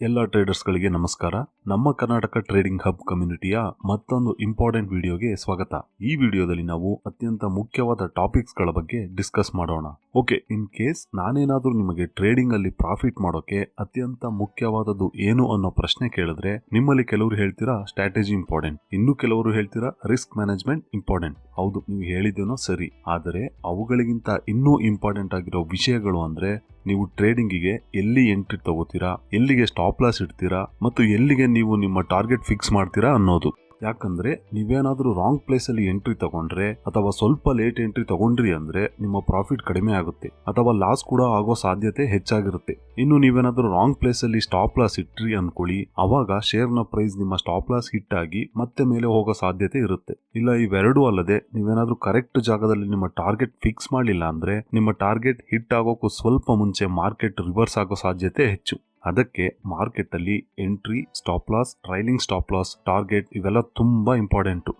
ಎಲ್ಲ ಟ್ರೇಡರ್ಸ್ಗಳಿಗೆ ನಮಸ್ಕಾರ. ನಮ್ಮ ಕರ್ನಾಟಕ ಟ್ರೇಡಿಂಗ್ ಹಬ್ ಕಮ್ಯುನಿಟಿಯ ಮತ್ತೊಂದು ಇಂಪಾರ್ಟೆಂಟ್ ವಿಡಿಯೋಗೆ ಸ್ವಾಗತ. ಈ ವಿಡಿಯೋದಲ್ಲಿ ನಾವು ಅತ್ಯಂತ ಮುಖ್ಯವಾದ ಟಾಪಿಕ್ಸ್ ಗಳ ಬಗ್ಗೆ ಡಿಸ್ಕಸ್ ಮಾಡೋಣ. ಓಕೆ, ಇನ್ ಕೇಸ್ ನಾನೇನಾದ್ರೂ ನಿಮಗೆ ಟ್ರೇಡಿಂಗ್ ಅಲ್ಲಿ ಪ್ರಾಫಿಟ್ ಮಾಡೋಕೆ ಅತ್ಯಂತ ಮುಖ್ಯವಾದದ್ದು ಏನು ಅನ್ನೋ ಪ್ರಶ್ನೆ ಕೇಳಿದ್ರೆ ನಿಮ್ಮಲ್ಲಿ ಕೆಲವರು ಹೇಳ್ತೀರಾ ಸ್ಟ್ರಾಟಜಿ ಇಂಪಾರ್ಟೆಂಟ್, ಇನ್ನು ಕೆಲವರು ಹೇಳ್ತೀರಾ ರಿಸ್ಕ್ ಮ್ಯಾನೇಜ್ಮೆಂಟ್ ಇಂಪಾರ್ಟೆಂಟ್. ಹೌದು, ನೀವು ಹೇಳಿದ್ದೇನೋ ಸರಿ, ಆದರೆ ಅವುಗಳಿಗಿಂತ ಇನ್ನೂ ಇಂಪಾರ್ಟೆಂಟ್ ಆಗಿರೋ ವಿಷಯಗಳು ಅಂದ್ರೆ ನೀವು ಟ್ರೇಡಿಂಗಿಗೆ ಎಲ್ಲಿ ಎಂಟ್ರಿ ತಗೋತೀರಾ, ಎಲ್ಲಿಗೆ ಸ್ಟಾಪ್ ಲಾಸ್ ಇಡ್ತೀರಾ ಮತ್ತು ಎಲ್ಲಿಗೆ ನೀವು ನಿಮ್ಮ ಟಾರ್ಗೆಟ್ ಫಿಕ್ಸ್ ಮಾಡ್ತೀರಾ ಅನ್ನೋದು. ಯಾಕಂದ್ರೆ ನೀವೇನಾದ್ರೂ ರಾಂಗ್ ಪ್ಲೇಸ್ ಅಲ್ಲಿ ಎಂಟ್ರಿ ತಗೊಂಡ್ರೆ ಅಥವಾ ಸ್ವಲ್ಪ ಲೇಟ್ ಎಂಟ್ರಿ ತಗೊಂಡ್ರಿ ಅಂದ್ರೆ ನಿಮ್ಮ ಪ್ರಾಫಿಟ್ ಕಡಿಮೆ ಆಗುತ್ತೆ ಅಥವಾ ಲಾಸ್ ಕೂಡ ಆಗೋ ಸಾಧ್ಯತೆ ಹೆಚ್ಚಾಗಿರುತ್ತೆ. ಇನ್ನು ನೀವೇನಾದ್ರೂ ರಾಂಗ್ ಪ್ಲೇಸ್ ಅಲ್ಲಿ ಸ್ಟಾಪ್ ಲಾಸ್ ಇಟ್ರಿ ಅನ್ಕೊಳ್ಳಿ, ಅವಾಗ ಶೇರ್ ನ ಪ್ರೈಸ್ ನಿಮ್ಮ ಸ್ಟಾಪ್ ಲಾಸ್ ಹಿಟ್ ಆಗಿ ಮತ್ತೆ ಮೇಲೆ ಹೋಗೋ ಸಾಧ್ಯತೆ ಇರುತ್ತೆ. ಇಲ್ಲ ಇವೆರಡೂ ಅಲ್ಲದೆ ನೀವೇನಾದ್ರೂ ಕರೆಕ್ಟ್ ಜಾಗದಲ್ಲಿ ನಿಮ್ಮ ಟಾರ್ಗೆಟ್ ಫಿಕ್ಸ್ ಮಾಡಲಿಲ್ಲ ಅಂದ್ರೆ ನಿಮ್ಮ ಟಾರ್ಗೆಟ್ ಹಿಟ್ ಆಗೋಕ್ಕೂ ಸ್ವಲ್ಪ ಮುಂಚೆ ಮಾರ್ಕೆಟ್ ರಿವರ್ಸ್ ಆಗೋ ಸಾಧ್ಯತೆ ಹೆಚ್ಚು. ಅದಕ್ಕೆ ಮಾರ್ಕೆಟ್ ಅಲ್ಲಿ entry, stop loss, trailing stop loss, target ಇವೆಲ್ಲ ತುಂಬಾ ಇಂಪಾರ್ಟೆಂಟ್.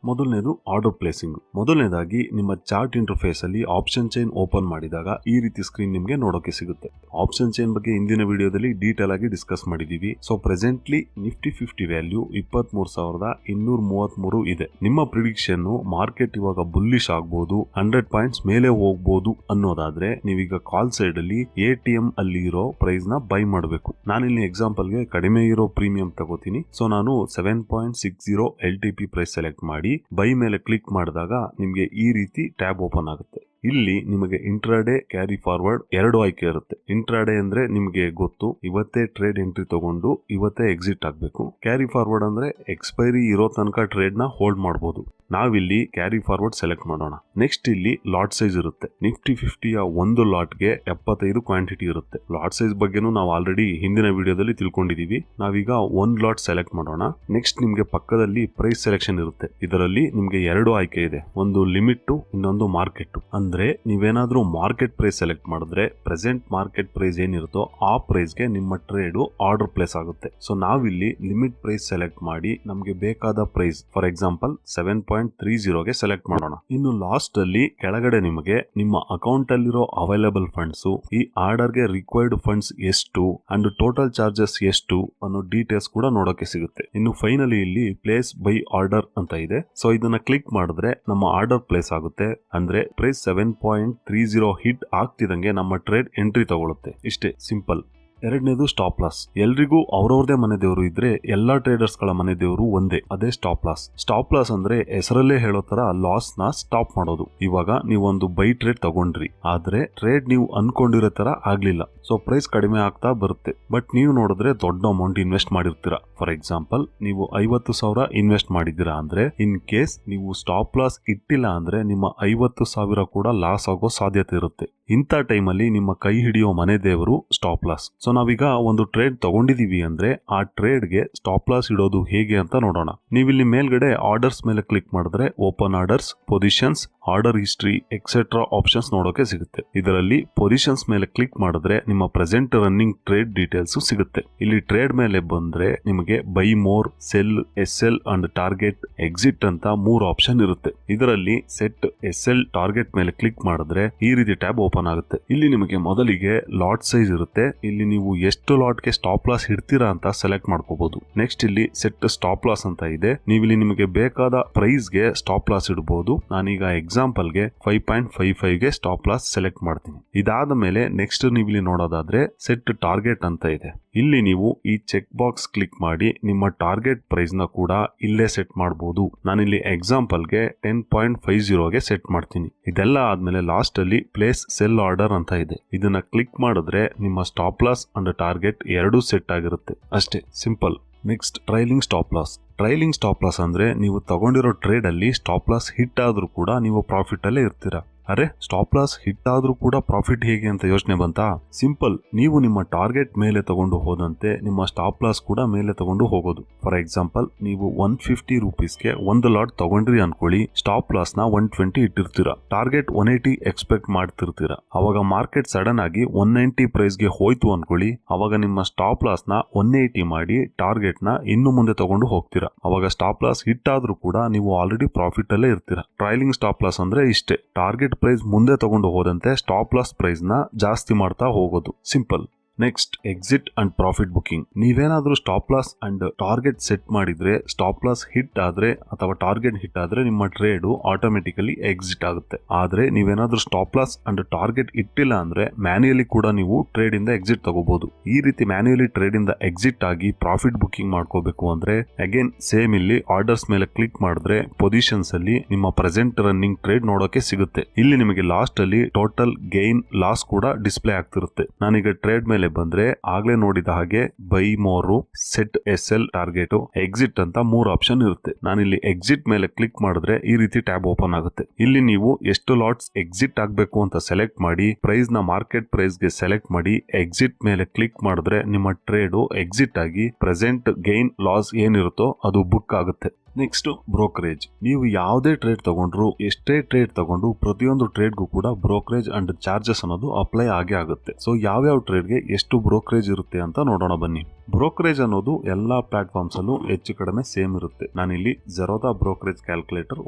ಮೊದಲನೇದು ಆರ್ಡರ್ ಪ್ಲೇಸಿಂಗ್. ಮೊದಲನೇದಾಗಿ ನಿಮ್ಮ ಚಾರ್ಟ್ ಇಂಟರ್ಫೇಸ್ ಅಲ್ಲಿ ಆಪ್ಷನ್ ಚೈನ್ ಓಪನ್ ಮಾಡಿದಾಗ ಈ ರೀತಿ ಸ್ಕ್ರೀನ್ ನಿಮಗೆ ನೋಡೋಕೆ ಸಿಗುತ್ತೆ. ಆಪ್ಷನ್ ಚೈನ್ ಬಗ್ಗೆ ಹಿಂದಿನ ವಿಡಿಯೋದಲ್ಲಿ ಡೀಟೇಲ್ ಆಗಿ ಡಿಸ್ಕಸ್ ಮಾಡಿದೀವಿ. ಸೊ ಪ್ರೆಸೆಂಟ್ಲಿ ನಿಫ್ಟಿ 50 ವ್ಯಾಲ್ಯೂ 23,233 ಇದೆ. ನಿಮ್ಮ ಪ್ರಿಡಿಕ್ಷನ್ ಮಾರ್ಕೆಟ್ ಇವಾಗ ಬುಲ್ಲಿಶ್ ಆಗ್ಬಹುದು, 100 ಪಾಯಿಂಟ್ಸ್ ಮೇಲೆ ಹೋಗ್ಬಹುದು ಅನ್ನೋದಾದ್ರೆ ನೀವೀಗ ಕಾಲ್ ಸೈಡ್ ಅಲ್ಲಿ ATM ಅಲ್ಲಿ ಇರೋ ಪ್ರೈಸ್ ನ ಬೈ ಮಾಡಬೇಕು. ನಾನಿಲ್ಲಿ ಎಕ್ಸಾಂಪಲ್ ಗೆ ಕಡಿಮೆ ಇರೋ ಪ್ರೀಮಿಯಂ ತಗೋತೀನಿ. ಸೊ ನಾನು 7.60 LTP ಪ್ರೈಸ್ ಸೆಲೆಕ್ಟ್ ಮಾಡಿ ಬೈ ಮೇಲೆ ಕ್ಲಿಕ್ ಮಾಡಿದಾಗ ನಿಮಗೆ ಈ ರೀತಿ ಟ್ಯಾಬ್ ಓಪನ್ ಆಗುತ್ತೆ. ಇಲ್ಲಿ ನಿಮಗೆ ಇಂಟ್ರಾಡೇ, ಕ್ಯಾರಿ ಫಾರ್ವರ್ಡ್ ಎರಡು ಆಯ್ಕೆ ಇರುತ್ತೆ. ಇಂಟ್ರಾಡೇ ಅಂದ್ರೆ ನಿಮಗೆ ಗೊತ್ತು, ಇವತ್ತೇ ಟ್ರೇಡ್ ಎಂಟ್ರಿ ತಗೊಂಡು ಇವತ್ತೇ ಎಕ್ಸಿಟ್ ಆಗಬೇಕು. ಕ್ಯಾರಿ ಫಾರ್ವರ್ಡ್ ಅಂದ್ರೆ ಎಕ್ಸ್ಪೈರಿ ಇರೋ ತನಕ ಟ್ರೇಡ್ ನ ಹೋಲ್ಡ್ ಮಾಡಬಹುದು. ನಾವಿಲ್ಲಿ ಕ್ಯಾರಿ ಫಾರ್ವರ್ಡ್ ಸೆಲೆಕ್ಟ್ ಮಾಡೋಣ. ನೆಕ್ಸ್ಟ್ ಇಲ್ಲಿ ಲಾಟ್ ಸೈಜ್ ಇರುತ್ತೆ. ನಿಫ್ಟಿ 50ಯ ಒಂದು ಲಾಟ್ಗೆ 75 ಕ್ವಾಂಟಿಟಿ ಇರುತ್ತೆ. ಲಾಟ್ ಸೈಜ್ ಬಗ್ಗೆನೂ ನಾವು ಆಲ್ರೆಡಿ ಹಿಂದಿನ ವಿಡಿಯೋದಲ್ಲಿ ತಿಳ್ಕೊಂಡಿದೀವಿ. ನಾವೀಗ ಒಂದ್ ಲಾಟ್ ಸೆಲೆಕ್ಟ್ ಮಾಡೋಣ. ನೆಕ್ಸ್ಟ್ ನಿಮ್ಗೆ ಪಕ್ಕದಲ್ಲಿ ಪ್ರೈಸ್ ಸೆಲೆಕ್ಷನ್ ಇರುತ್ತೆ. ಇದರಲ್ಲಿ ನಿಮ್ಗೆ ಎರಡು ಆಯ್ಕೆ ಇದೆ, ಒಂದು ಲಿಮಿಟ್, ಇನ್ನೊಂದು ಮಾರ್ಕೆಟ್. ಅಂದ್ರೆ ನೀವೇನಾದ್ರೂ ಮಾರ್ಕೆಟ್ ಪ್ರೈಸ್ ಸೆಲೆಕ್ಟ್ ಮಾಡಿದ್ರೆ ಪ್ರೆಸೆಂಟ್ ಮಾರ್ಕೆಟ್ ಪ್ರೈಸ್ ಏನಿರುತ್ತೋ ಆ ಪ್ರೈಸ್ ಗೆ ನಿಮ್ಮ ಟ್ರೇಡ್ ಆರ್ಡರ್ ಪ್ಲೇಸ್ ಆಗುತ್ತೆ. ಸೊ ನಾವಿಲ್ಲಿ ಲಿಮಿಟ್ ಪ್ರೈಸ್ ಸೆಲೆಕ್ಟ್ ಮಾಡಿ ನಮ್ಗೆ ಬೇಕಾದ ಪ್ರೈಸ್, ಫಾರ್ ಎಕ್ಸಾಂಪಲ್ 7.30 ಸೆಲೆಕ್ಟ್ ಮಾಡೋಣ. ಇನ್ನು ಲಾಸ್ಟ್ ಅಲ್ಲಿ ಕೆಳಗಡೆ ನಿಮಗೆ ನಿಮ್ಮ ಅಕೌಂಟ್ ಅಲ್ಲಿರೋ ಅವೈಲೇಬಲ್ ಫಂಡ್ಸ್, ಈ ಆರ್ಡರ್ ಗೆ ರಿಕ್ವೈರ್ಡ್ ಫಂಡ್ಸ್ ಎಷ್ಟು ಅಂಡ್ ಟೋಟಲ್ ಚಾರ್ಜಸ್ ಎಷ್ಟು ಅನ್ನೋ ಡೀಟೇಲ್ಸ್ ಕೂಡ ನೋಡೋಕೆ ಸಿಗುತ್ತೆ. ಇನ್ನು ಫೈನಲಿ ಇಲ್ಲಿ ಪ್ಲೇಸ್ ಬೈ ಆರ್ಡರ್ ಅಂತ ಇದೆ. ಸೊ ಇದನ್ನ ಕ್ಲಿಕ್ ಮಾಡಿದ್ರೆ ನಮ್ಮ ಆರ್ಡರ್ ಪ್ಲೇಸ್ ಆಗುತ್ತೆ. ಅಂದ್ರೆ ಪ್ರೈಸ್ 7.30 ಹಿಟ್ ಆಗ್ತಿದಂಗೆ ನಮ್ಮ ಟ್ರೇಡ್ ಎಂಟ್ರಿ ತಗೊಳುತ್ತೆ. ಇಷ್ಟೇ ಸಿಂಪಲ್. ಎರಡನೇದು ಸ್ಟಾಪ್ ಲಾಸ್. ಎಲ್ರಿಗೂ ಅವ್ರವ್ರದೇ ಮನೆ ದೇವರು ಇದ್ರೆ ಎಲ್ಲಾ ಟ್ರೇಡರ್ಸ್ ಗಳ ಮನೆ ದೇವರು ಒಂದೇ, ಅದೇ ಸ್ಟಾಪ್ ಲಾಸ್. ಸ್ಟಾಪ್ ಲಾಸ್ ಅಂದ್ರೆ ಹೆಸರಲ್ಲೇ ಹೇಳೋ ತರ ಲಾಸ್ ನ ಸ್ಟಾಪ್ ಮಾಡೋದು. ಇವಾಗ ನೀವೊಂದು ಬೈ ಟ್ರೇಡ್ ತಗೊಂಡ್ರಿ, ಆದ್ರೆ ಟ್ರೇಡ್ ನೀವು ಅನ್ಕೊಂಡಿರೋ ತರ ಆಗ್ಲಿಲ್ಲ. ಸೊ ಪ್ರೈಸ್ ಕಡಿಮೆ ಆಗ್ತಾ ಬರುತ್ತೆ. ಬಟ್ ನೀವು ನೋಡಿದ್ರೆ ದೊಡ್ಡ ಅಮೌಂಟ್ ಇನ್ವೆಸ್ಟ್ ಮಾಡಿರ್ತೀರಾ. ಫಾರ್ ಎಕ್ಸಾಂಪಲ್ ನೀವು 50,000 ಇನ್ವೆಸ್ಟ್ ಮಾಡಿದ್ದೀರಾ ಅಂದ್ರೆ ಇನ್ ಕೇಸ್ ನೀವು ಸ್ಟಾಪ್ ಲಾಸ್ ಇಟ್ಟಿಲ್ಲ ಅಂದ್ರೆ ನಿಮ್ಮ 50,000 ಕೂಡ ಲಾಸ್ ಆಗೋ ಸಾಧ್ಯತೆ ಇರುತ್ತೆ. ಇಂಥ ಟೈಮಲ್ಲಿ ನಿಮ್ಮ ಕೈ ಹಿಡಿಯೋ ಮನೆ ದೇವರು ಸ್ಟಾಪ್ ಲಾಸ್. ಸೊ ನಾವೀಗ ಒಂದು ಟ್ರೇಡ್ ತಗೊಂಡಿದೀವಿ ಅಂದ್ರೆ ಆ ಟ್ರೇಡ್ ಗೆ ಸ್ಟಾಪ್ ಲಾಸ್ ಇಡೋದು ಹೇಗೆ ಅಂತ ನೋಡೋಣ. ನೀವಿಲ್ಲಿ ಮೇಲ್ಗಡೆ ಆರ್ಡರ್ಸ್ ಮೇಲೆ ಕ್ಲಿಕ್ ಮಾಡಿದ್ರೆ open orders, positions, order history etcetera options ನೋಡೋಕೆ ಸಿಗುತ್ತೆ. ಇದರಲ್ಲಿ ಪೊಸಿಷನ್ಸ್ ಮೇಲೆ ಕ್ಲಿಕ್ ಮಾಡಿದ್ರೆ ನಿಮ್ಮ ಪ್ರೆಸೆಂಟ್ ರನ್ನಿಂಗ್ ಟ್ರೇಡ್ ಡೀಟೇಲ್ಸ್ ಸಿಗುತ್ತೆ. ಇಲ್ಲಿ ಟ್ರೇಡ್ ಮೇಲೆ ಬಂದ್ರೆ ನಿಮಗೆ by more, cell, SL and target, exit ಅಂತ 3 ಆಪ್ಷನ್ ಇರುತ್ತೆ. ಇದರಲ್ಲಿ ಸೆಟ್ SL ಟಾರ್ಗೆಟ್ ಮೇಲೆ ಕ್ಲಿಕ್ ಮಾಡಿದ್ರೆ ಈ ರೀತಿ ಟ್ಯಾಬ್ ಓಪನ್ ಆಗುತ್ತೆ. ಇಲ್ಲಿ ನಿಮಗೆ ಮೊದಲಿಗೆ ಲಾಟ್ ಸೈಜ್ ಇರುತ್ತೆ. ಇಲ್ಲಿ ನೀವು ಎಷ್ಟು ಲಾಟ್ ಗೆ ಸ್ಟಾಪ್ ಲಾಸ್ ಇಡ್ತೀರಾ ಅಂತ ಸೆಲೆಕ್ಟ್ ಮಾಡ್ಕೋಬಹುದು. ನೆಕ್ಸ್ಟ್ ಇಲ್ಲಿ ಸೆಟ್ ಸ್ಟಾಪ್ ಲಾಸ್ ಅಂತ ಇದೆ. ನೀವಿಲ್ಲಿ ನಿಮಗೆ ಬೇಕಾದ ಪ್ರೈಸ್ ಗೆ ಸ್ಟಾಪ್ ಲಾಸ್ ಇಡಬಹುದು. ನಾನೀಗ ಎಕ್ಸಾಂಪಲ್ ಗೆ 5.55 ಗೆ ಸ್ಟಾಪ್ ಲಾಸ್ ಸೆಲೆಕ್ಟ್ ಮಾಡ್ತೀನಿ. ಇದಾದ ಮೇಲೆ ನೆಕ್ಸ್ಟ್ ನೀವಿಲ್ಲಿ ನೋಡೋದಾದ್ರೆ ಸೆಟ್ ಟಾರ್ಗೆಟ್ ಅಂತ ಇದೆ. ಇಲ್ಲಿ ನೀವು ಈ ಚೆಕ್ ಬಾಕ್ಸ್ ಕ್ಲಿಕ್ ಮಾಡಿ ನಿಮ್ಮ ಟಾರ್ಗೆಟ್ ಪ್ರೈಸ್ ನ ಕೂಡ ಇಲ್ಲೇ ಸೆಟ್ ಮಾಡಬಹುದು. ನಾನಿಲ್ಲಿ ಎಕ್ಸಾಂಪಲ್ ಗೆ 10.50 ಗೆ ಸೆಟ್ ಮಾಡ್ತೀನಿ. ಇದೆಲ್ಲ ಆದ್ಮೇಲೆ ಲಾಸ್ಟ್ ಅಲ್ಲಿ ಪ್ಲೇಸ್ ಸೆಲ್ ಆರ್ಡರ್ ಅಂತ ಇದೆ. ಇದನ್ನ ಕ್ಲಿಕ್ ಮಾಡಿದ್ರೆ ನಿಮ್ಮ ಸ್ಟಾಪ್ ಲಾಸ್ ಅಂಡ್ ಟಾರ್ಗೆಟ್ ಎರಡೂ ಸೆಟ್ ಆಗಿರುತ್ತೆ. ಅಷ್ಟೇ simple. Next trailing stop loss. Trailing stop loss ಅಂದ್ರೆ ನೀವು ತಗೊಂಡಿರೋ ಟ್ರೇಡ್ ಅಲ್ಲಿ ಸ್ಟಾಪ್ ಲಾಸ್ ಹಿಟ್ ಆದ್ರೂ ಕೂಡ ನೀವು ಪ್ರಾಫಿಟ್ ಅಲ್ಲೇ ಇರ್ತೀರಾ. ಅರೆ, ಸ್ಟಾಪ್ ಲಾಸ್ ಹಿಟ್ ಆದ್ರೂ ಕೂಡ ಪ್ರಾಫಿಟ್ ಹೇಗೆ ಅಂತ ಯೋಚನೆ ಬಂತಾ? ಸಿಂಪಲ್. ನೀವು ನಿಮ್ಮ ಟಾರ್ಗೆಟ್ ಮೇಲೆ ತಗೊಂಡು ಹೋದಂತೆ ನಿಮ್ಮ ಸ್ಟಾಪ್ ಲಾಸ್ ಕೂಡ ಮೇಲೆ ತಗೊಂಡು ಹೋಗೋದು. ಫಾರ್ ಎಕ್ಸಾಂಪಲ್ ನೀವು 150 ರೂಪೀಸ್ಗೆ ಒಂದು ಲಾಟ್ ತಗೊಂಡ್ರಿ ಅನ್ಕೊಳ್ಳಿ, ಸ್ಟಾಪ್ ಲಾಸ್ ನ 120 ಇಟ್ಟಿರ್ತೀರಾ, ಟಾರ್ಗೆಟ್ 180 ಎಕ್ಸ್ಪೆಕ್ಟ್ ಮಾಡ್ತಿರ್ತೀರಾ. ಅವಾಗ ಮಾರ್ಕೆಟ್ ಸಡನ್ ಆಗಿ 190 ಪ್ರೈಸ್ಗೆ ಹೋಯ್ತು ಅನ್ಕೊಳ್ಳಿ, ಅವಾಗ ನಿಮ್ಮ ಸ್ಟಾಪ್ ಲಾಸ್ ನ 180 ಮಾಡಿ ಟಾರ್ಗೆಟ್ ನ ಇನ್ನು ಮುಂದೆ ತಗೊಂಡು ಹೋಗ್ತೀರಾ. ಅವಾಗ ಸ್ಟಾಪ್ ಲಾಸ್ ಹಿಟ್ ಆದ್ರೂ ಕೂಡ ನೀವು ಆಲ್ರೆಡಿ ಪ್ರಾಫಿಟ್ ಅಲ್ಲೇ ಇರ್ತೀರಾ. ಟ್ರೈಲಿಂಗ್ ಸ್ಟಾಪ್ ಲಾಸ್ ಅಂದ್ರೆ ಇಷ್ಟೇ, ಟಾರ್ಗೆಟ್ ಪ್ರೈಸ್ ಮುಂದೆ ತಗೊಂಡು ಹೋದಂತೆ ಸ್ಟಾಪ್ ಲಾಸ್ ಪ್ರೈಸ್ ನ ಜಾಸ್ತಿ ಮಾಡ್ತಾ ಹೋಗೋದು. Simple. Next exit and profit booking. ನೀವೇನಾದ್ರೂ stop loss and target set ಮಾಡಿದ್ರೆ ಸ್ಟಾಪ್ ಲಾಸ್ ಹಿಟ್ ಆದ್ರೆ ಅಥವಾ ಟಾರ್ಗೆಟ್ ಹಿಟ್ ಆದ್ರೆ ನಿಮ್ಮ ಟ್ರೇಡ್ ಆಟೋಮೆಟಿಕಲಿ ಎಕ್ಸಿಟ್ ಆಗುತ್ತೆ. ಆದ್ರೆ ನೀವೇನಾದ್ರೂ ಸ್ಟಾಪ್ ಲಾಸ್ ಅಂಡ್ ಟಾರ್ಗೆಟ್ ಇಟ್ಟಿಲ್ಲ ಅಂದ್ರೆ ಮ್ಯಾನ್ಯುಯಲಿ ಕೂಡ ನೀವು ಟ್ರೇಡ್ ಇಂದ ಎಕ್ಸಿಟ್ ತಗೋಬಹುದು. ಈ ರೀತಿ ಮ್ಯಾನ್ಯುಯಲಿ ಟ್ರೇಡ್ ಇಂದ ಎಕ್ಸಿಟ್ ಆಗಿ ಪ್ರಾಫಿಟ್ ಬುಕಿಂಗ್ ಮಾಡ್ಕೋಬೇಕು ಅಂದ್ರೆ ಅಗೇನ್ ಸೇಮ್ ಇಲ್ಲಿ ಆರ್ಡರ್ಸ್ ಮೇಲೆ ಕ್ಲಿಕ್ ಮಾಡಿದ್ರೆ ಪೊಸಿಷನ್ಸ್ ಅಲ್ಲಿ ನಿಮ್ಮ ಪ್ರೆಸೆಂಟ್ ರನ್ನಿಂಗ್ ಟ್ರೇಡ್ ನೋಡೋಕೆ ಸಿಗುತ್ತೆ. ಇಲ್ಲಿ ನಿಮಗೆ ಲಾಸ್ಟ್ ಅಲ್ಲಿ ಟೋಟಲ್ ಗೈನ್ ಲಾಸ್ ಕೂಡ ಡಿಸ್ಪ್ಲೇ ಆಗ್ತಿರುತ್ತೆ. ನಾನೀಗ ಟ್ರೇಡ್ ಮೇಲೆ ಬಂದ್ರೆ ಆಗ್ಲೇ ನೋಡಿದ ಹಾಗೆ by more, set SL target, exit ಅಂತ 3 ಆಪ್ಷನ್ ಇರುತ್ತೆ. ನಾನಿಲ್ಲಿ ಎಕ್ಸಿಟ್ ಮೇಲೆ ಕ್ಲಿಕ್ ಮಾಡಿದ್ರೆ ಈ ರೀತಿ ಟ್ಯಾಬ್ ಓಪನ್ ಆಗುತ್ತೆ. ಇಲ್ಲಿ ನೀವು ಎಷ್ಟು ಲಾಟ್ಸ್ ಎಕ್ಸಿಟ್ ಆಗಬೇಕು ಅಂತ ಸೆಲೆಕ್ಟ್ ಮಾಡಿ ಪ್ರೈಸ್ ನ ಮಾರ್ಕೆಟ್ ಪ್ರೈಸ್ ಗೆ ಸೆಲೆಕ್ಟ್ ಮಾಡಿ ಎಕ್ಸಿಟ್ ಮೇಲೆ ಕ್ಲಿಕ್ ಮಾಡಿದ್ರೆ ನಿಮ್ಮ ಟ್ರೇಡ್ ಎಕ್ಸಿಟ್ ಆಗಿ ಪ್ರೆಸೆಂಟ್ ಗೈನ್ ಲಾಸ್ ಏನಿರುತ್ತೋ ಅದು ಬುಕ್ ಆಗುತ್ತೆ. Next brokerage. ನೀವು ಯಾವುದೇ ಟ್ರೇಡ್ ತಗೊಂಡ್ರು, ಎಷ್ಟೇ ಟ್ರೇಡ್ ತಗೊಂಡ್ರು ಪ್ರತಿಯೊಂದು ಟ್ರೇಡ್ಗೂ ಕೂಡ ಬ್ರೋಕರೇಜ್ ಅಂಡ್ ಚಾರ್ಜಸ್ ಅನ್ನೋದು ಅಪ್ಲೈ ಆಗೇ ಆಗುತ್ತೆ. ಸೊ ಯಾವ್ಯಾವ ಟ್ರೇಡ್ಗೆ ಎಷ್ಟು ಬ್ರೋಕರೇಜ್ ಇರುತ್ತೆ ಅಂತ ನೋಡೋಣ ಬನ್ನಿ. ಬ್ರೋಕರೇಜ್ ಅನ್ನೋದು ಎಲ್ಲಾ ಪ್ಲಾಟ್ಫಾರ್ಮ್ಸ್ ಅಲ್ಲೂ ಹೆಚ್ಚು ಕಡಿಮೆ ಸೇಮ್ ಇರುತ್ತೆ. ನಾನಿಲ್ಲಿ ಜೆರೋದಾ ಬ್ರೋಕರೇಜ್ ಕ್ಯಾಲ್ಕುಲೇಟರ್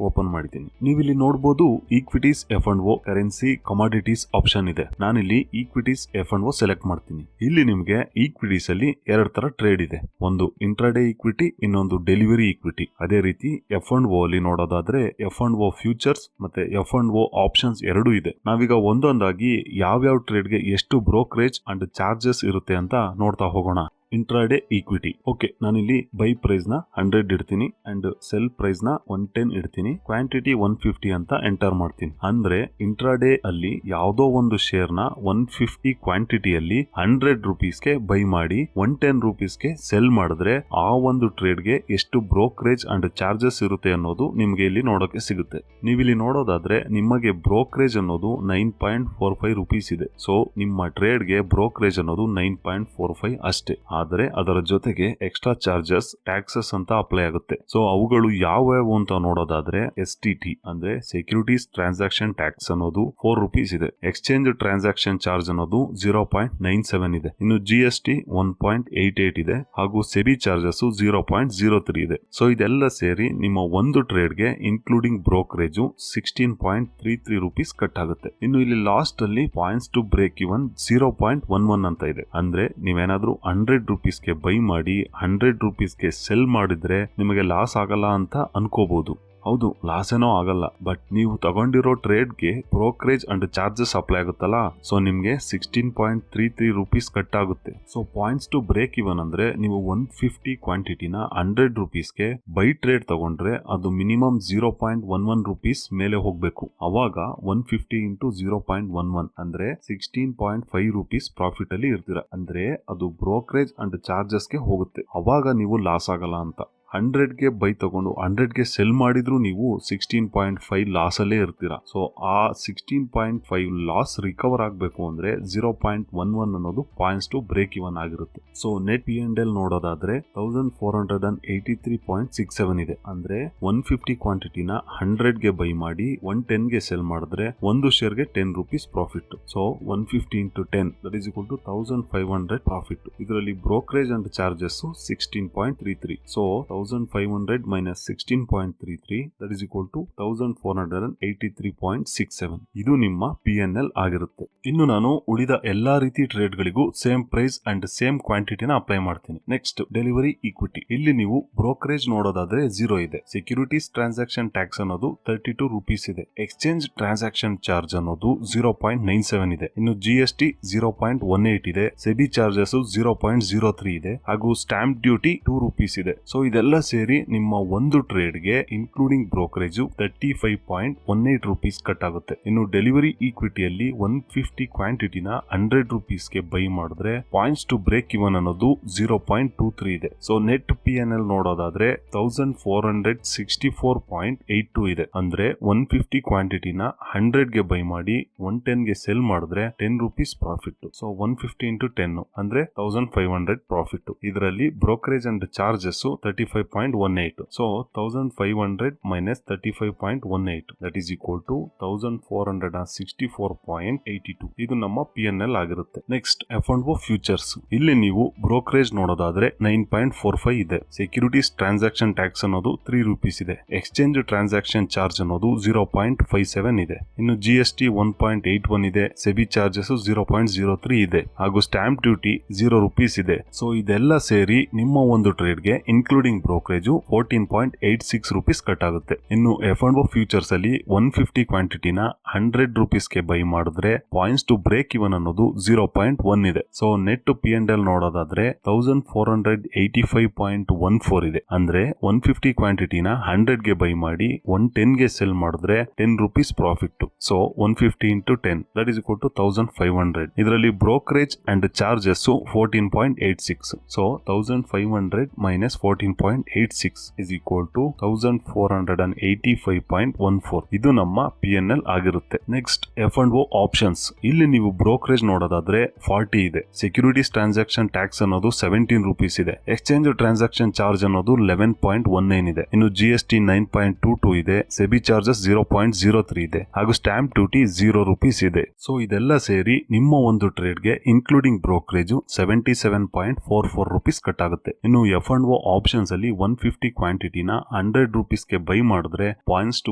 ಓಪನ್ ಮಾಡಿದ್ದೀನಿ. ನೀವಿಲ್ಲಿ ನೋಡಬಹುದು equities, F&O, currency, commodities option ಇದೆ. ನಾನಿಲ್ಲಿ ಈಕ್ವಿಟೀಸ್ F&O ಸೆಲೆಕ್ಟ್ ಮಾಡ್ತೀನಿ. ಇಲ್ಲಿ ನಿಮಗೆ ಈಕ್ವಿಟೀಸ್ ಅಲ್ಲಿ 2 ತರ ಟ್ರೇಡ್ ಇದೆ. ಒಂದು ಇಂಟ್ರಾಡೇ ಈಕ್ವಿಟಿ, ಇನ್ನೊಂದು ಡೆಲಿವರಿ ಈಕ್ವಿಟಿ. ಅದೇ ರೀತಿ F&O ಅಲ್ಲಿ ನೋಡೋದಾದ್ರೆ F&O ಫ್ಯೂಚರ್ಸ್ ಮತ್ತೆ F&O ಆಪ್ಷನ್ಸ್ 2 ಇದೆ. ನಾವೀಗ ಒಂದೊಂದಾಗಿ ಯಾವ್ಯಾವ ಟ್ರೇಡ್ಗೆ ಎಷ್ಟು ಬ್ರೋಕರೇಜ್ ಅಂಡ್ ಚಾರ್ಜಸ್ ಇರುತ್ತೆ ಅಂತ ನೋಡ್ತಾ ಹೋಗೋಣ. Intraday equity. ಓಕೆ, ನಾನಿಲ್ಲಿ ಬೈ ಪ್ರೈಸ್ ನ 100 ಇಡ್ತೀನಿ ಅಂಡ್ ಸೆಲ್ ಪ್ರೈಸ್ ನ 110 ಇಡ್ತೀನಿ. ಕ್ವಾಂಟಿಟಿ 150 ಅಂತ ಎಂಟರ್ ಮಾಡ್ತೀನಿ. ಅಂದ್ರೆ ಇಂಟ್ರಾಡೇ ಅಲ್ಲಿ ಯಾವ್ದೋ ಒಂದು ಶೇರ್ ನ 150 ಕ್ವಾಂಟಿಟಿಯಲ್ಲಿ 100 ರುಪೀಸ್ಗೆ ಬೈ ಮಾಡಿ 110 ರುಪೀಸ್ಗೆ ಸೆಲ್ ಮಾಡಿದ್ರೆ ಆ ಒಂದು ಟ್ರೇಡ್ಗೆ ಎಷ್ಟು ಬ್ರೋಕರೇಜ್ ಅಂಡ್ ಚಾರ್ಜಸ್ ಇರುತ್ತೆ ಅನ್ನೋದು ನಿಮ್ಗೆ ಇಲ್ಲಿ ನೋಡೋಕೆ ಸಿಗುತ್ತೆ. ನೀವಿಲ್ಲಿ ನೋಡೋದಾದ್ರೆ ನಿಮಗೆ ಬ್ರೋಕರೇಜ್ ಅನ್ನೋದು 9.45 ರುಪೀಸ್ ಇದೆ. ಸೊ ನಿಮ್ಮ ಟ್ರೇಡ್ಗೆ ಬ್ರೋಕರೇಜ್ ಅನ್ನೋದು 9.45 ಅಷ್ಟೇ. ಆದರೆ ಅದರ ಜೊತೆಗೆ ಎಕ್ಸ್ಟ್ರಾ ಚಾರ್ಜಸ್, ಟ್ಯಾಕ್ಸಸ್ ಅಂತ ಅಪ್ಲೈ ಆಗುತ್ತೆ. ಸೊ ಅವುಗಳು ಯಾವ್ಯಾವು ಅಂತ ನೋಡೋದಾದ್ರೆ STT ಅಂದ್ರೆ ಸೆಕ್ಯೂರಿಟೀಸ್ ಟ್ರಾನ್ಸಾಕ್ಷನ್ ಟ್ಯಾಕ್ಸ್ ಅನ್ನೋದು 4 ರುಪೀಸ್ ಇದೆ. ಎಕ್ಸ್ಚೇಂಜ್ ಟ್ರಾನ್ಸಾಕ್ಷನ್ ಚಾರ್ಜ್ ಅನ್ನೋದು 0.97 ಇದೆ. ಇನ್ನು GST 1.88 ಇದೆ ಹಾಗೂ ಸೆಬಿ ಚಾರ್ಜಸ್ 0.03 ಇದೆ. ಸೊ ಇದೆಲ್ಲ ಸೇರಿ ನಿಮ್ಮ ಒಂದು ಟ್ರೇಡ್ಗೆ ಇನ್ಕ್ಲೂಡಿಂಗ್ ಬ್ರೋಕರೇಜ್ 16.33 ರುಪೀಸ್ ಕಟ್ ಆಗುತ್ತೆ. ಇನ್ನು ಇಲ್ಲಿ ಲಾಸ್ಟ್ ಅಲ್ಲಿ ಪಾಯಿಂಟ್ಸ್ ಟು ಬ್ರೇಕ್ ಇವನ್ 0.11 ಅಂತ ಇದೆ. ಅಂದ್ರೆ ನೀವೇನಾದ್ರೂ 100 ರುಪೀಸ್ಗೆ ಬೈ ಮಾಡಿ 100 ರುಪೀಸ್ಗೆ ಸೆಲ್ ಮಾಡಿದ್ರೆ ನಿಮಗೆ ಲಾಸ್ ಆಗಲ್ಲ ಅಂತ ಅನ್ಕೋಬಹುದು. ಹೌದು, ಲಾಸ್ ಏನೋ ಆಗಲ್ಲ, ಬಟ್ ನೀವು ತಗೊಂಡಿರೋ ಟ್ರೇಡ್ಗೆ ಬ್ರೋಕರೇಜ್ ಅಂಡ್ ಚಾರ್ಜಸ್ ಅಪ್ಲೈ ಆಗುತ್ತಲ್ಲ, ಸೊ ನಿಮ್ಗೆ 16.33 ರುಪೀಸ್ ಕಟ್ ಆಗುತ್ತೆ. So points to break even ಅಂದ್ರೆ ನೀವು 150 ಕ್ವಾಂಟಿಟಿನ 100 ರುಪೀಸ್ಗೆ ಬೈ ಟ್ರೇಡ್ ತಗೊಂಡ್ರೆ ಅದು ಮಿನಿಮಮ್ 0.11 ರುಪೀಸ್ ಮೇಲೆ ಹೋಗ್ಬೇಕು. ಅವಾಗ 150 ಇಂಟು 0.11 ಅಂದ್ರೆ 16.5 ರುಪೀಸ್ ಪ್ರಾಫಿಟ್ ಅಲ್ಲಿ ಇರ್ತೀರಾ. ಅಂದ್ರೆ ಅದು ಬ್ರೋಕರೇಜ್ ಅಂಡ್ ಚಾರ್ಜಸ್ಗೆ ಹೋಗುತ್ತೆ. ಅವಾಗ ನೀವು ಲಾಸ್ ಆಗಲ್ಲ ಅಂತ. 100ಗೆ ಬೈ ತಗೊಂಡು 100ಗೆ ಸೆಲ್ ಮಾಡಿದ್ರು ನೀವು 16.5 ಲಾಸ್ ಅಲ್ಲೇ ಇರ್ತೀರಾ. ಸೊ ಆ 16.5 ಲಾಸ್ ರಿಕವರ್ ಆಗಬೇಕು ಅಂದ್ರೆ 0.11 ಅನ್ನೋದು ಪಾಯಿಂಟ್ಸ್ ಟು ಬ್ರೇಕ್ ಇವನ್ ಆಗಿರುತ್ತೆ. ಸೊ ನೆಟ್ P&L ನೋಡೋದಾದ್ರೆ 1483.67 ಇದೆ. ಅಂದ್ರೆ 150 ಕ್ವಾಂಟಿಟಿನ 100ಗೆ ಬೈ ಮಾಡಿ 110ಗೆ ಸೆಲ್ ಮಾಡಿದ್ರೆ ಒಂದು ಶೇರ್ಗೆ 10 rupees profit. So 150 into 10 that is equal to 1500 profit. ಇದರಲ್ಲಿ brokerage and charges 16.33. So 1500 minus 16.33 that is equal to 1483.67. ಇದು ನಿಮ್ಮ P&L ಆಗಿರುತ್ತೆ. ಇನ್ನು ನಾನು ಉಳಿದ ಎಲ್ಲಾ ರೀತಿ ಟ್ರೇಡ್ ಗಳಿಗೂ ಸೇಮ್ ಪ್ರೈಸ್ ಅಂಡ್ ಸೇಮ್ ಕ್ವಾಂಟಿಟಿನ ಅಪ್ಲೈ ಮಾಡ್ತೀನಿ. Next delivery equity. ಇಲ್ಲಿ ನೀವು ಬ್ರೋಕರೇಜ್ ನೋಡೋದಾದ್ರೆ 0 ಇದೆ. ಸೆಕ್ಯೂರಿಟೀಸ್ ಟ್ರಾನ್ಸಾಕ್ಷನ್ ಟ್ಯಾಕ್ಸ್ ಅನ್ನೋದು 32 ರುಪೀಸ್ ಇದೆ. ಎಕ್ಸ್ಚೇಂಜ್ ಟ್ರಾನ್ಸಾಕ್ಷನ್ ಚಾರ್ಜ್ ಅನ್ನೋದು 0.97 ಇದೆ. ಇನ್ನು GST 0.18 ಇದೆ. ಸೆಬಿ ಚಾರ್ಜಸ್ 0.03 ಇದೆ ಹಾಗೂ ಸ್ಟಾಂಪ್ ಡ್ಯೂಟಿ 2 ರುಪೀಸ್ ಇದೆ. ಸೊ ಇದೆಲ್ಲ ಸೇರಿ ನಿಮ್ಮ ಒಂದು ಟ್ರೇಡ್ಗೆ ಇನ್ಕ್ಲೂಡಿಂಗ್ ಬ್ರೋಕರೇಜ್ 35.18 ರುಪೀಸ್ ಕಟ್ ಆಗುತ್ತೆ. ಇನ್ನು ಡೆಲಿವರಿ ಈಕ್ವಿಟಿಯಲ್ಲಿ 150 ಕ್ವಾಂಟಿಟಿನ 100 ರುಪೀಸ್ಗೆ ಬೈ ಮಾಡಿದ್ರೆ ಪಾಯಿಂಟ್ಸ್ ಟು ಬ್ರೇಕ್ ಇವನ್ ಅನ್ನೋದು 0.23 ಇದೆ. ಸೊ ನೆಟ್ P&L ನೋಡೋದಾದ್ರೆ 1464.82 ಇದೆ. ಅಂದ್ರೆ 150 ಕ್ವಾಂಟಿಟಿನ 100ಗೆ ಬೈ ಮಾಡಿ 110ಗೆ ಸೆಲ್ ಮಾಡಿದ್ರೆ 10 ರುಪೀಸ್ ಪ್ರಾಫಿಟ್. ಸೊ 150 into 10 ಅಂದ್ರೆ 1500 ಪ್ರಾಫಿಟ್. ಇದರಲ್ಲಿ brokerage and charges 35 35.18. So 1500 minus 35.18 that is equal to 1464.82. ಇದು ನಮ್ಮ PNL ಆಗಿರುತ್ತೆ. Next F&O futures. ಇಲ್ಲಿ ನೀವು ಬ್ರೋಕರೇಜ್ ನೋಡೋದಾದ್ರೆ 9.45 ಇದೆ. ಸೆಕ್ಯೂರಿಟೀಸ್ ಟ್ರಾನ್ಸಾಕ್ಷನ್ ಟ್ಯಾಕ್ಸ್ ಅನ್ನೋದು 3 ರೂಪೀಸ್ ಇದೆ. ಎಕ್ಸ್ಚೇಂಜ್ ಟ್ರಾನ್ಸಾಕ್ಷನ್ ಚಾರ್ಜ್ ಅನ್ನೋದು 0.57 ಇದೆ. ಇನ್ನು GST 1.81 ಇದೆ. ಸೆಬಿ ಚಾರ್ಜಸ್ 0.03 ಇದೆ. ಹಾಗೂ ಸ್ಟಾಂಪ್ ಡ್ಯೂಟಿ 0 ರೂಪೀಸ್ ಇದೆ. ಸೊ ಇದೆಲ್ಲ ಸೇರಿ ನಿಮ್ಮ ಒಂದು ಟ್ರೇಡ್ಗೆ ಇನ್ಕ್ಲೂಡಿಂಗ್ ಬ್ರೋಕರೇಜು 14.86 ರೂಪೀಸ್ ಕಟ್ ಆಗುತ್ತೆ. ಇನ್ನು F&O ಫ್ಯೂಚರ್ಸ್ ಅಲ್ಲಿ 150 ಕ್ವಾಂಟಿಟಿನ 100 ರೂಪೀಸ್ಗೆ ಬೈ ಮಾಡಿದ್ರೆ ಪಾಯಿಂಟ್ಸ್ ಟು ಬ್ರೇಕ್ ಇವನ್ ಅನ್ನೋದು 0.1 ಇದೆ. ಸೊ ನೆಟ್ P&L ನೋಡೋದಾದ್ರೆ 1485.14 ಇದೆ. ಅಂದ್ರೆ 150 ಕ್ವಾಂಟಿಟಿನ 100ಗೆ ಬೈ ಮಾಡಿ 110ಗೆ ಸೆಲ್ ಮಾಡಿದ್ರೆ 10 rupees profit. So 150 into 10 that is equal to 1500. ಇದರಲ್ಲಿ brokerage and charges 14.86. So 1500 minus 14.86 is equal to 1485.14. ಇದು ನಮ್ಮ PNL ಆಗಿರುತ್ತೆ. Next F&O options. ಇಲ್ಲಿ ನೀವು ಬ್ರೋಕರೇಜ್ ನೋಡೋದಾದ್ರೆ 40 ಇದೆ. ಸೆಕ್ಯೂರಿಟೀಸ್ ಟ್ರಾನ್ಸಾಕ್ಷನ್ ಟ್ಯಾಕ್ಸ್ ಅನ್ನೋದು 17 ರೂಪೀಸ್ ಇದೆ. ಎಕ್ಸ್ಚೇಂಜ್ ಟ್ರಾನ್ಸಾಕ್ಷನ್ ಚಾರ್ಜ್ ಅನ್ನೋದು 11.19 ಇದೆ. ಇನ್ನು GST 9.22 ಇದೆ. ಸೆಬಿ ಚಾರ್ಜಸ್ 0.03 ಇದೆ. ಹಾಗೂ ಸ್ಟಾಂಪ್ ಡ್ಯೂಟಿ 0 ರೂಪೀಸ್ ಇದೆ. ಸೊ ಇದೆಲ್ಲ ಸೇರಿ ನಿಮ್ಮ ಒಂದು ಟ್ರೇಡ್ಗೆ ಇನ್ಕ್ಲೂಡಿಂಗ್ ಬ್ರೋಕರೇಜ್ 77.44 ರೂಪೀಸ್ ಕಟ್ ಆಗುತ್ತೆ. ಇನ್ನು F&O ಆಪ್ಷನ್ಸ್ ಅಲ್ಲಿ 150 ಕ್ವಾಂಟಿಟಿನ 100 ರೂಪೀಸ್ಗೆ ಬೈ ಮಾಡಿದ್ರೆ ಪಾಯಿಂಟ್ಸ್ ಟು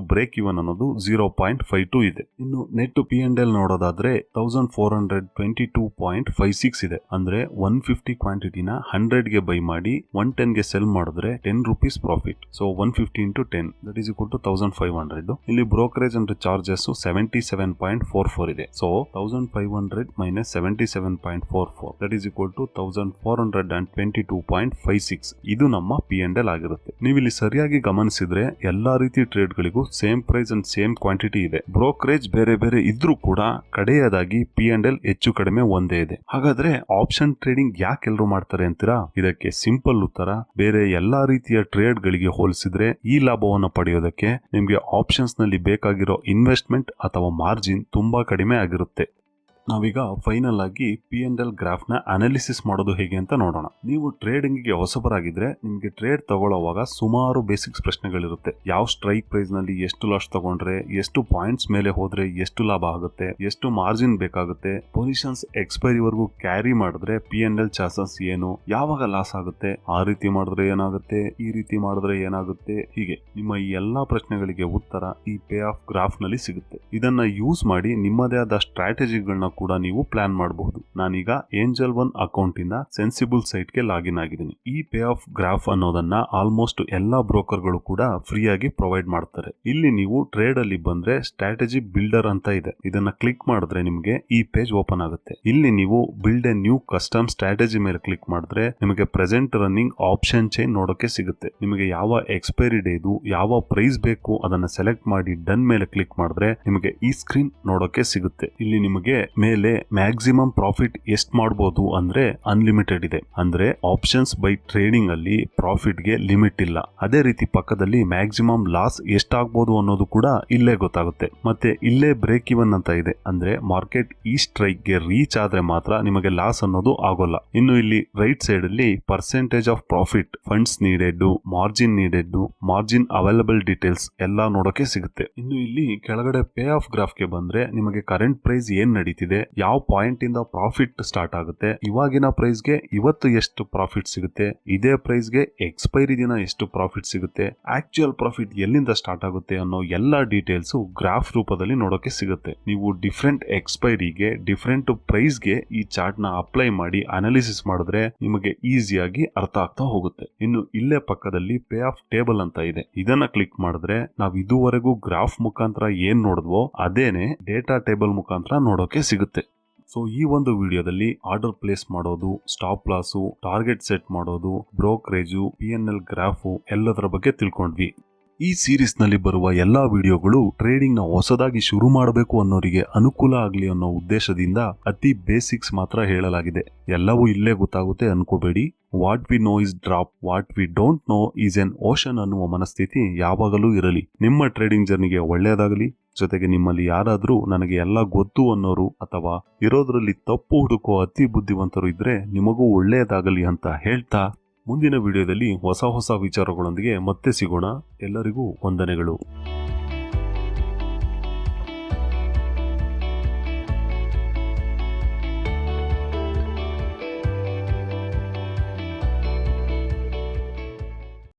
ಬ್ರೇಕ್ ಇವನ್ ಅನ್ನೋದು 0.52 ಇದೆ. ಇನ್ನು ನೆಟ್ P&L ನೋಡೋದಾದ್ರೆ 1422.56 ಇದೆ. ಅಂದ್ರೆ 150 ಕ್ವಾಂಟಿಟಿನ 100ಗೆ ಬೈ ಮಾಡಿ 110ಗೆ ಸೆಲ್ ಮಾಡಿದ್ರೆ 10 rupees profit. So 150 into 10 that is equal to 1500. ಇಲ್ಲಿ ಬ್ರೋಕರೇಜ್ ಅಂಡ್ ಚಾರ್ಜಸ್ 77.44 ಇದೆ. So 1500 minus 77.44 that is equal to 1422.56. ಇದು ನಮ್ಮ P&L ಆಗಿರುತ್ತೆ. ನೀವು ಇಲ್ಲಿ ಸರಿಯಾಗಿ ಗಮನಿಸಿದ್ರೆ ಎಲ್ಲಾ ರೀತಿ ಟ್ರೇಡ್ ಗಳಿಗೂ same price and same quantity ಇದೆ. ಬ್ರೋಕರೇಜ್ ಬೇರೆ ಬೇರೆ ಇದ್ರೂ ಕೂಡ ಕಡೆಯದಾಗಿ P&L ಹೆಚ್ಚು ಕಡಿಮೆ ಒಂದೇ ಇದೆ. ಹಾಗಾದ್ರೆ ಆಪ್ಷನ್ ಟ್ರೇಡಿಂಗ್ ಯಾಕೆ ಎಲ್ಲರೂ ಮಾಡ್ತಾರೆ ಅಂತೀರಾ? ಇದಕ್ಕೆ ಸಿಂಪಲ್ ಉತ್ತರ, ಬೇರೆ ಎಲ್ಲಾ ರೀತಿಯ ಟ್ರೇಡ್ ಗಳಿಗೆ ಹೋಲಿಸಿದ್ರೆ ಈ ಲಾಭವನ್ನು ಪಡೆಯೋದಕ್ಕೆ ನಿಮ್ಗೆ ಆಪ್ಷನ್ಸ್ ನಲ್ಲಿ ಬೇಕಾಗಿರೋ ಇನ್ವೆಸ್ಟ್ಮೆಂಟ್ ಅಥವಾ ಮಾರ್ಜಿನ್ ತುಂಬಾ ಕಡಿಮೆ ಆಗಿರುತ್ತೆ. ನಾವೀಗ ಫೈನಲ್ ಆಗಿ P&L ಗ್ರಾಫ್ ನ ಅನಾಲಿಸಿಸ್ ಮಾಡೋದು ಹೇಗೆ ಅಂತ ನೋಡೋಣ. ನೀವು ಟ್ರೇಡಿಂಗ್ ಗೆ ಹೊಸಬರಾಗಿದ್ರೆ ನಿಮ್ಗೆ ಟ್ರೇಡ್ ತಗೊಳ್ಳುವಾಗ ಸುಮಾರು ಬೇಸಿಕ್ಸ್ ಪ್ರಶ್ನೆಗಳಿರುತ್ತೆ. ಯಾವ ಸ್ಟ್ರೈಕ್ ಪ್ರೈಸ್ ನಲ್ಲಿ ಎಷ್ಟು ಲಾಸ್ ತಗೊಂಡ್ರೆ, ಎಷ್ಟು ಪಾಯಿಂಟ್ಸ್ ಮೇಲೆ ಹೋದ್ರೆ ಎಷ್ಟು ಲಾಭ ಆಗುತ್ತೆ, ಎಷ್ಟು ಮಾರ್ಜಿನ್ ಬೇಕಾಗುತ್ತೆ, ಪೊಸಿಷನ್ಸ್ ಎಕ್ಸ್ಪೈರಿ ವರೆಗೂ ಕ್ಯಾರಿ ಮಾಡಿದ್ರೆ P&L ಚಾನ್ಸಸ್ ಏನು, ಯಾವಾಗ ಲಾಸ್ ಆಗುತ್ತೆ, ಆ ರೀತಿ ಮಾಡಿದ್ರೆ ಏನಾಗುತ್ತೆ, ಈ ರೀತಿ ಮಾಡಿದ್ರೆ ಏನಾಗುತ್ತೆ, ಹೀಗೆ ನಿಮ್ಮ ಈ ಎಲ್ಲಾ ಪ್ರಶ್ನೆಗಳಿಗೆ ಉತ್ತರ ಈ ಪೇ ಆಫ್ ಗ್ರಾಫ್ ನಲ್ಲಿ ಸಿಗುತ್ತೆ. ಇದನ್ನ ಯೂಸ್ ಮಾಡಿ ನಿಮ್ಮದೇ ಆದ ಸ್ಟ್ರಾಟಜಿಗಳನ್ನ ಕೂಡ ನೀವು ಪ್ಲಾನ್ ಮಾಡಬಹುದು. ನಾನೀಗ ಏಂಜಲ್ ಒನ್ ಅಕೌಂಟ್ ಇಂದ ಸೆನ್ಸಿಬಲ್ ಸೈಟ್ ಗೆ ಲಾಗಿನ್ ಆಗಿದ್ದೀನಿ. ಈ ಪೇ ಆಫ್ ಗ್ರಾಫ್ ಅನ್ನೋದನ್ನ ಆಲ್ಮೋಸ್ಟ್ ಎಲ್ಲಾ ಬ್ರೋಕರ್ ಗಳು ಕೂಡ ಫ್ರೀ ಆಗಿ ಪ್ರೊವೈಡ್ ಮಾಡ್ತಾರೆ. ಇಲ್ಲಿ ನೀವು ಟ್ರೇಡ್ ಅಲ್ಲಿ ಬಂದ್ರೆ ಸ್ಟ್ರಾಟಜಿ ಬಿಲ್ಡರ್ ಅಂತ ಇದೆ. ಇದನ್ನ ಕ್ಲಿಕ್ ಮಾಡಿದ್ರೆ ನಿಮಗೆ ಈ ಪೇಜ್ ಓಪನ್ ಆಗುತ್ತೆ. ಇಲ್ಲಿ ನೀವು build A new custom strategy ಮೇಲೆ ಕ್ಲಿಕ್ ಮಾಡಿದ್ರೆ ನಿಮಗೆ ಪ್ರೆಸೆಂಟ್ ರನ್ನಿಂಗ್ ಆಪ್ಷನ್ ಚೈನ್ ನೋಡೋಕೆ ಸಿಗುತ್ತೆ. ನಿಮಗೆ ಯಾವ ಎಕ್ಸ್ಪೈರಿ ಡೇದು ಯಾವ ಪ್ರೈಸ್ ಬೇಕು ಅದನ್ನ ಸೆಲೆಕ್ಟ್ ಮಾಡಿ ಡನ್ ಮೇಲೆ ಕ್ಲಿಕ್ ಮಾಡಿದ್ರೆ ನಿಮಗೆ ಈ ಸ್ಕ್ರೀನ್ ನೋಡೋಕೆ ಸಿಗುತ್ತೆ. ಇಲ್ಲಿ ನಿಮಗೆ ಮೇಲೆ ಮ್ಯಾಕ್ಸಿಮಮ್ ಪ್ರಾಫಿಟ್ ಎಷ್ಟು ಮಾಡಬಹುದು ಅಂದ್ರೆ ಅನ್ಲಿಮಿಟೆಡ್ ಇದೆ. ಅಂದ್ರೆ ಆಪ್ಷನ್ಸ್ ಬೈ ಟ್ರೇಡಿಂಗ್ ಅಲ್ಲಿ ಪ್ರಾಫಿಟ್ ಗೆ ಲಿಮಿಟ್ ಇಲ್ಲ. ಅದೇ ರೀತಿ ಪಕ್ಕದಲ್ಲಿ ಮ್ಯಾಕ್ಸಿಮಮ್ ಲಾಸ್ ಎಷ್ಟಾಗಬಹುದು ಅನ್ನೋದು ಕೂಡ ಇಲ್ಲೇ ಗೊತ್ತಾಗುತ್ತೆ. ಮತ್ತೆ ಇಲ್ಲೇ ಬ್ರೇಕ್ ಇವನ್ ಅಂತ ಇದೆ. ಅಂದ್ರೆ ಮಾರ್ಕೆಟ್ ಈ ಸ್ಟ್ರೈಕ್ ಗೆ ರೀಚ್ ಆದ್ರೆ ಮಾತ್ರ ನಿಮಗೆ ಲಾಸ್ ಅನ್ನೋದು ಆಗೋಲ್ಲ. ಇನ್ನು ಇಲ್ಲಿ ರೈಟ್ ಸೈಡ್ ಅಲ್ಲಿ percentage of profit, funds needed, margin available details ಎಲ್ಲ ನೋಡೋಕೆ ಸಿಗುತ್ತೆ. ಇನ್ನು ಇಲ್ಲಿ ಕೆಳಗಡೆ ಪೇ ಆಫ್ ಗ್ರಾಫ್ ಗೆ ಬಂದ್ರೆ ನಿಮಗೆ ಕರೆಂಟ್ ಪ್ರೈಸ್ ಏನ್ ನಡೀತಿದೆ, ಯಾವ ಪಾಯಿಂಟ್ ಇಂದ ಪ್ರಾಫಿಟ್ ಸ್ಟಾರ್ಟ್ ಆಗುತ್ತೆ, ಇವಾಗಿನ ಪ್ರೈಸ್ ಗೆ ಇವತ್ತು ಎಷ್ಟು ಪ್ರಾಫಿಟ್ ಸಿಗುತ್ತೆ, ಇದೇ ಪ್ರೈಸ್ ಗೆ ಎಕ್ಸ್ಪೈರಿ ದಿನ ಎಷ್ಟು ಪ್ರಾಫಿಟ್ ಸಿಗುತ್ತೆ, ಆಕ್ಚುಯಲ್ ಪ್ರಾಫಿಟ್ ಎಲ್ಲಿಂದ ಸ್ಟಾರ್ಟ್ ಆಗುತ್ತೆ ಅನ್ನೋ ಎಲ್ಲಾ ಡೀಟೇಲ್ಸ್ ಗ್ರಾಫ್ ರೂಪದಲ್ಲಿ ನೋಡೋಕೆ ಸಿಗುತ್ತೆ. ನೀವು ಡಿಫರೆಂಟ್ ಎಕ್ಸ್ಪೈರಿಗೆ ಡಿಫರೆಂಟ್ ಪ್ರೈಸ್ ಗೆ ಈ ಚಾರ್ಟ್ ನ ಅಪ್ಲೈ ಮಾಡಿ ಅನಾಲಿಸಿಸ್ ಮಾಡಿದ್ರೆ ನಿಮಗೆ ಈಸಿಯಾಗಿ ಅರ್ಥ ಆಗ್ತಾ ಹೋಗುತ್ತೆ. ಇನ್ನು ಇಲ್ಲೇ ಪಕ್ಕದಲ್ಲಿ ಪೇ ಆಫ್ ಟೇಬಲ್ ಅಂತ ಇದೆ. ಇದನ್ನ ಕ್ಲಿಕ್ ಮಾಡಿದ್ರೆ ನಾವು ಇದುವರೆಗೂ ಗ್ರಾಫ್ ಮುಖಾಂತರ ಏನ್ ನೋಡಿದ್ವೋ ಅದೇನೆ ಡೇಟಾ ಟೇಬಲ್ ಮುಖಾಂತರ ನೋಡೋಕೆ ಸಿಗುತ್ತೆ. ಸೊ ಈ ಒಂದು ವಿಡಿಯೋದಲ್ಲಿ ಆರ್ಡರ್ ಪ್ಲೇಸ್ ಮಾಡೋದು, ಸ್ಟಾಪ್ ಲಾಸು, ಟಾರ್ಗೆಟ್ ಸೆಟ್ ಮಾಡೋದು, ಬ್ರೋಕರೇಜು, P&L ಗ್ರಾಫು ಎಲ್ಲದರ ಬಗ್ಗೆ ತಿಳ್ಕೊಂಡ್ವಿ. ಈ ಸೀರೀಸ್ ನಲ್ಲಿ ಬರುವ ಎಲ್ಲಾ ವಿಡಿಯೋಗಳು ಟ್ರೇಡಿಂಗ್ ನ ಹೊಸದಾಗಿ ಶುರು ಮಾಡಬೇಕು ಅನ್ನೋರಿಗೆ ಅನುಕೂಲ ಆಗ್ಲಿ ಅನ್ನೋ ಉದ್ದೇಶದಿಂದ ಅತಿ ಬೇಸಿಕ್ಸ್ ಮಾತ್ರ ಹೇಳಲಾಗಿದೆ. ಎಲ್ಲವೂ ಇಲ್ಲೇ ಗೊತ್ತಾಗುತ್ತೆ ಅನ್ಕೋಬೇಡಿ. What we know is drop, what we don't know is an ocean ಅನ್ನುವ ಮನಸ್ಥಿತಿ ಯಾವಾಗಲೂ ಇರಲಿ. ನಿಮ್ಮ ಟ್ರೇಡಿಂಗ್ ಜರ್ನಿಗೆ ಒಳ್ಳೆಯದಾಗಲಿ. ಜೊತೆಗೆ ನಿಮ್ಮಲ್ಲಿ ಯಾರಾದ್ರೂ ನನಗೆ ಎಲ್ಲ ಗೊತ್ತು ಅನ್ನೋರು ಅಥವಾ ಇರೋದ್ರಲ್ಲಿ ತಪ್ಪು ಹುಡುಕೋ ಅತಿ ಬುದ್ಧಿವಂತರು ಇದ್ರೆ ನಿಮಗೂ ಒಳ್ಳೆಯದಾಗಲಿ ಅಂತ ಹೇಳ್ತಾ ಮುಂದಿನ ವಿಡಿಯೋದಲ್ಲಿ ಹೊಸ ವಿಚಾರಗಳೊಂದಿಗೆ ಮತ್ತೆ ಸಿಗೋಣ. ಎಲ್ಲರಿಗೂ ವಂದನೆಗಳು.